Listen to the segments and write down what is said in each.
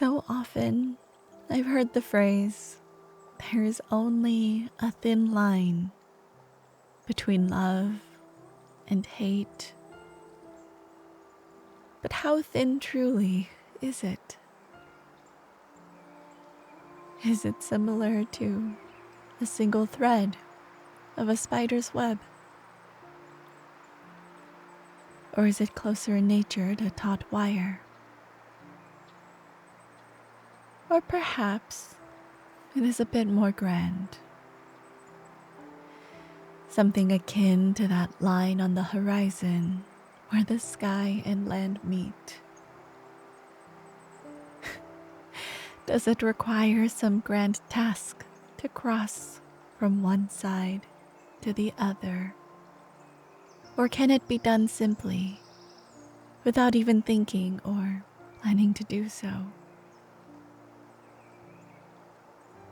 So often, I've heard the phrase, there is only a thin line between love and hate. But how thin truly is it? Is it similar to a single thread of a spider's web? Or is it closer in nature to taut wire? Or perhaps it is a bit more grand. Something akin to that line on the horizon where the sky and land meet. Does it require some grand task to cross from one side to the other? Or can it be done simply, without even thinking or planning to do so?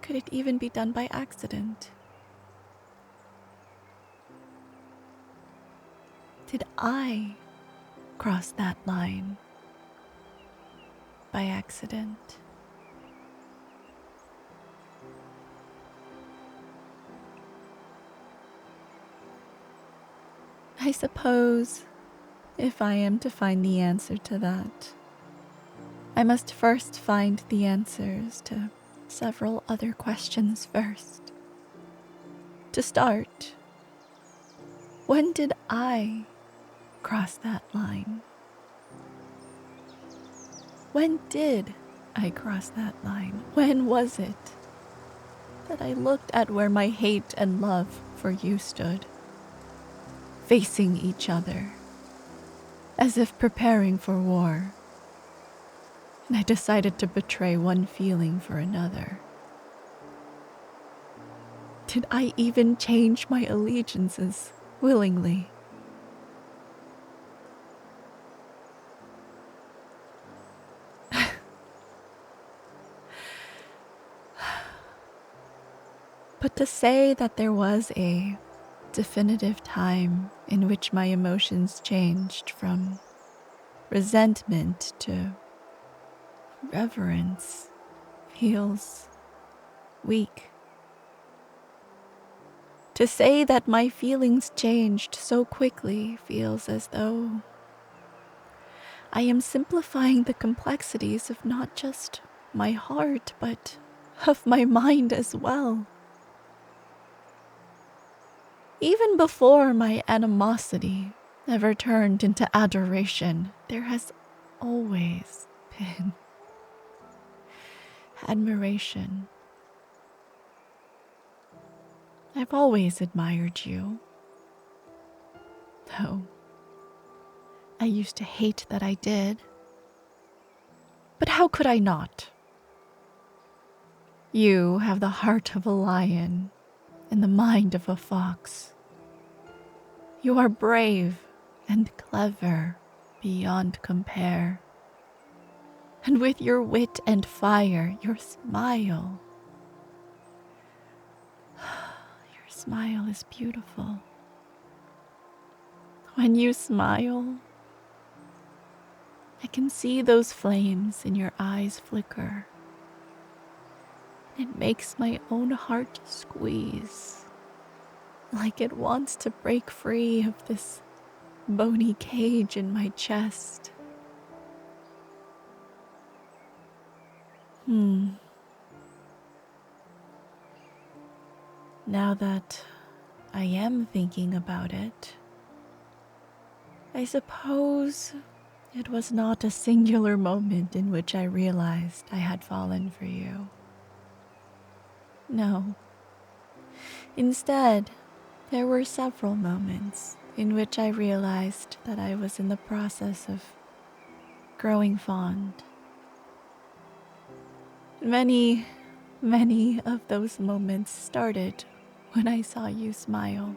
Could it even be done by accident? Did I cross that line by accident? I suppose if I am to find the answer to that, I must first find the answers to several other questions first. To start, when did I cross that line? When did I cross that line? When was it that I looked at where my hate and love for you stood, facing each other, as if preparing for war, and I decided to betray one feeling for another? Did I even change my allegiances willingly? But to say that there was a definitive time in which my emotions changed from resentment to reverence feels weak. To say that my feelings changed so quickly feels as though I am simplifying the complexities of not just my heart, but of my mind as well. Even before my animosity ever turned into adoration, there has always been admiration. I've always admired you, though I used to hate that I did. But how could I not? You have the heart of a lion and the mind of a fox. You are brave and clever beyond compare. And with your wit and fire, your smile is beautiful. When you smile, I can see those flames in your eyes flicker. It makes my own heart squeeze, like it wants to break free of this bony cage in my chest. Now that I am thinking about it, I suppose it was not a singular moment in which I realized I had fallen for you. No. Instead, there were several moments in which I realized that I was in the process of growing fond. Many of those moments started when I saw you smile.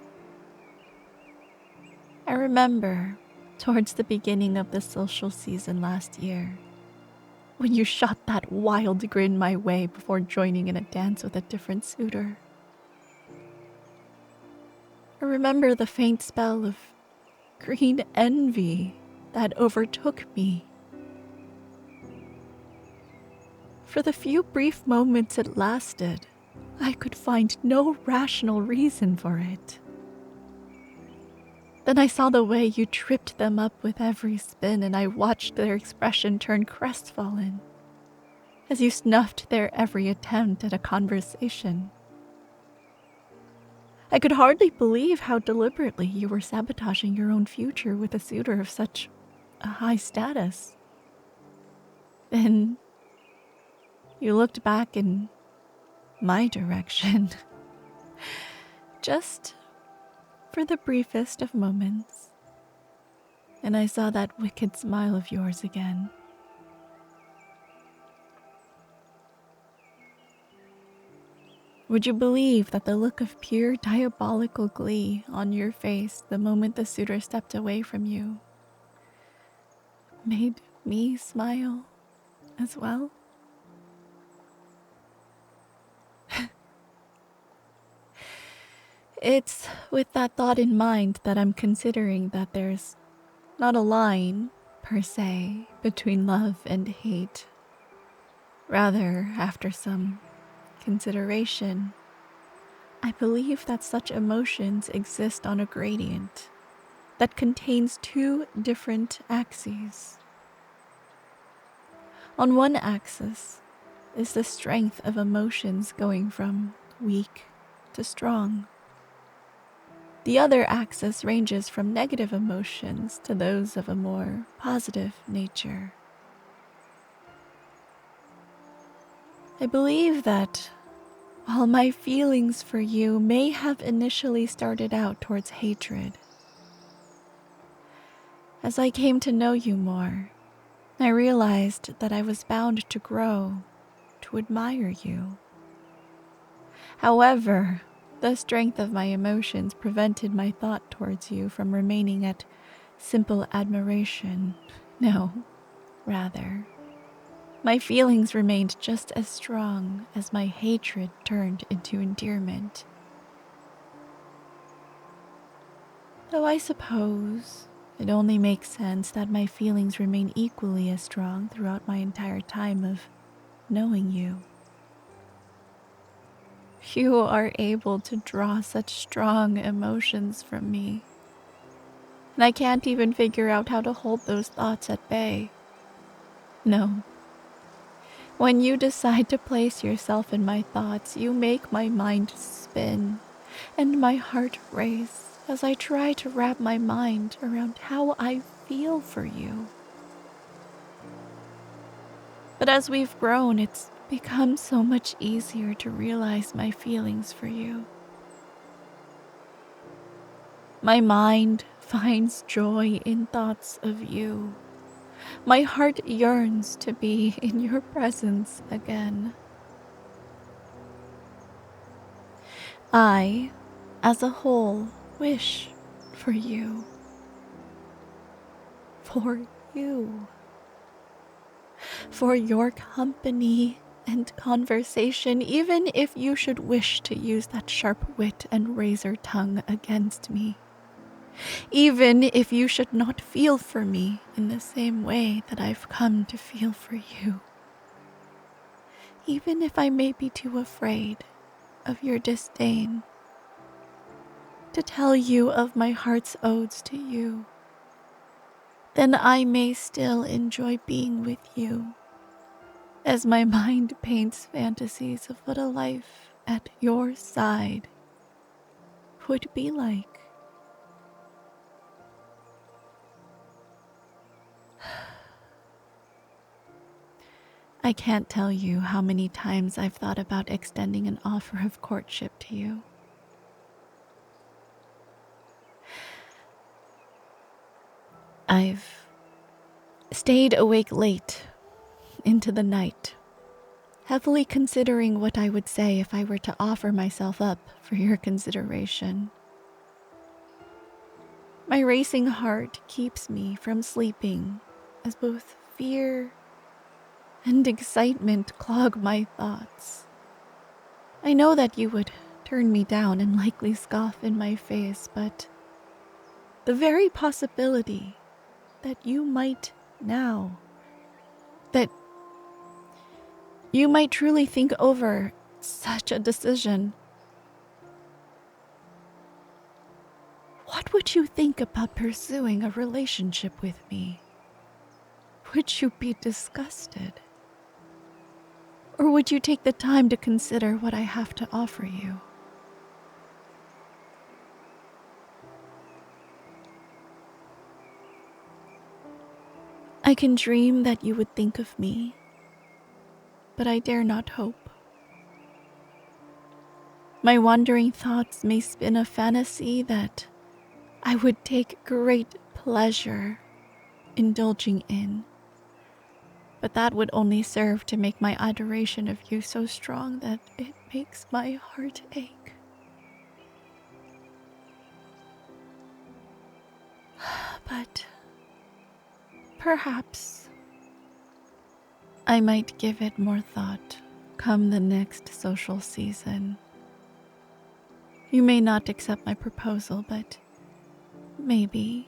I remember towards the beginning of the social season last year, when you shot that wild grin my way before joining in a dance with a different suitor. I remember the faint spell of green envy that overtook me. For the few brief moments it lasted, I could find no rational reason for it. Then I saw the way you tripped them up with every spin, and I watched their expression turn crestfallen as you snuffed their every attempt at a conversation. I could hardly believe how deliberately you were sabotaging your own future with a suitor of such a high status. Then you looked back in my direction, just for the briefest of moments, and I saw that wicked smile of yours again. Would you believe that the look of pure diabolical glee on your face the moment the suitor stepped away from you made me smile as well? It's with that thought in mind that I'm considering that there's not a line, per se, between love and hate. Rather, after some consideration, I believe that such emotions exist on a gradient that contains two different axes. On one axis is the strength of emotions going from weak to strong. The other axis ranges from negative emotions to those of a more positive nature. I believe that while my feelings for you may have initially started out towards hatred, as I came to know you more, I realized that I was bound to grow, to admire you. However, the strength of my emotions prevented my thought towards you from remaining at simple admiration. No, rather, my feelings remained just as strong as my hatred turned into endearment. Though I suppose it only makes sense that my feelings remain equally as strong throughout my entire time of knowing you. You are able to draw such strong emotions from me, and I can't even figure out how to hold those thoughts at bay. No. When you decide to place yourself in my thoughts, you make my mind spin and my heart race as I try to wrap my mind around how I feel for you. But as we've grown, it's become so much easier to realize my feelings for you. My mind finds joy in thoughts of you. My heart yearns to be in your presence again. I, as a whole, wish for you. For you. For your company and conversation, even if you should wish to use that sharp wit and razor tongue against me. Even if you should not feel for me in the same way that I've come to feel for you. Even if I may be too afraid of your disdain to tell you of my heart's odes to you, then I may still enjoy being with you, as my mind paints fantasies of what a life at your side would be like. I can't tell you how many times I've thought about extending an offer of courtship to you. I've stayed awake late into the night, heavily considering what I would say if I were to offer myself up for your consideration. My racing heart keeps me from sleeping as both fear and excitement clog my thoughts. I know that you would turn me down and likely scoff in my face, but the very possibility that you might now, that You might truly think over such a decision. What would you think about pursuing a relationship with me? Would you be disgusted? Or would you take the time to consider what I have to offer you? I can dream that you would think of me, but I dare not hope. My wandering thoughts may spin a fantasy that I would take great pleasure indulging in, but that would only serve to make my adoration of you so strong that it makes my heart ache. But perhaps I might give it more thought come the next social season. You may not accept my proposal, but maybe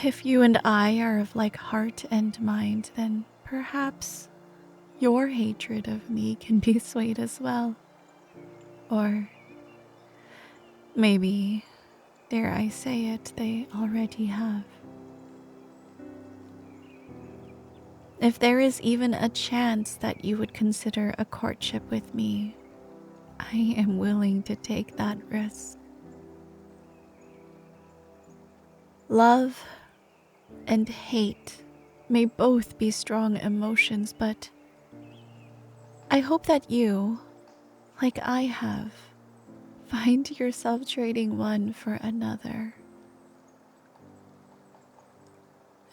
if you and I are of like heart and mind, then perhaps your hatred of me can be swayed as well. Or maybe, dare I say it, they already have. If there is even a chance that you would consider a courtship with me, I am willing to take that risk. Love and hate may both be strong emotions, but I hope that you, like I have, find yourself trading one for another.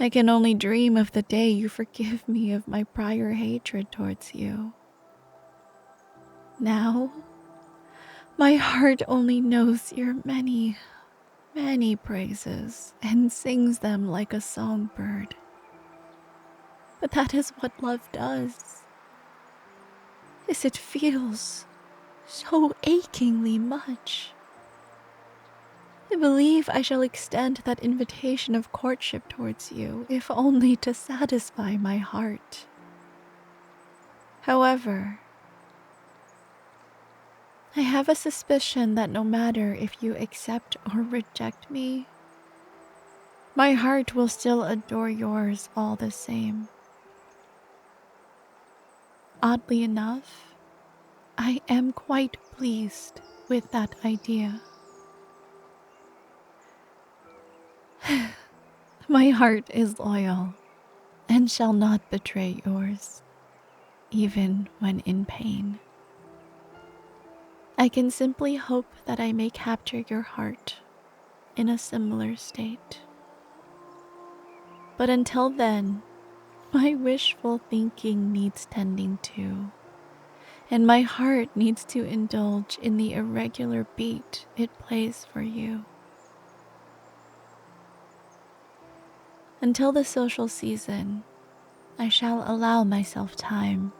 I can only dream of the day you forgive me of my prior hatred towards you. Now, my heart only knows your many, many praises and sings them like a songbird. But that is what love does. Is it feels so achingly much. I believe I shall extend that invitation of courtship towards you, if only to satisfy my heart. However, I have a suspicion that no matter if you accept or reject me, my heart will still adore yours all the same. Oddly enough, I am quite pleased with that idea. My heart is loyal and shall not betray yours, even when in pain. I can simply hope that I may capture your heart in a similar state. But until then, my wishful thinking needs tending to, and my heart needs to indulge in the irregular beat it plays for you. Until the social season, I shall allow myself time.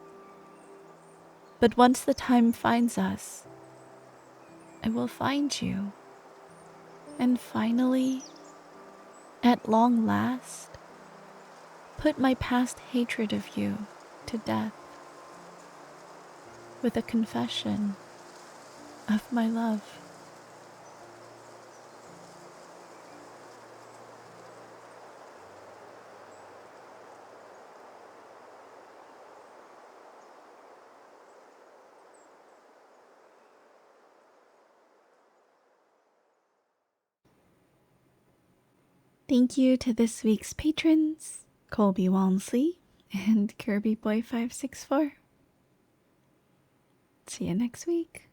But once the time finds us, I will find you. And finally, at long last, put my past hatred of you to death with a confession of my love. Thank you to this week's patrons, Colby Walmsley and Kirby Boy 564. See you next week.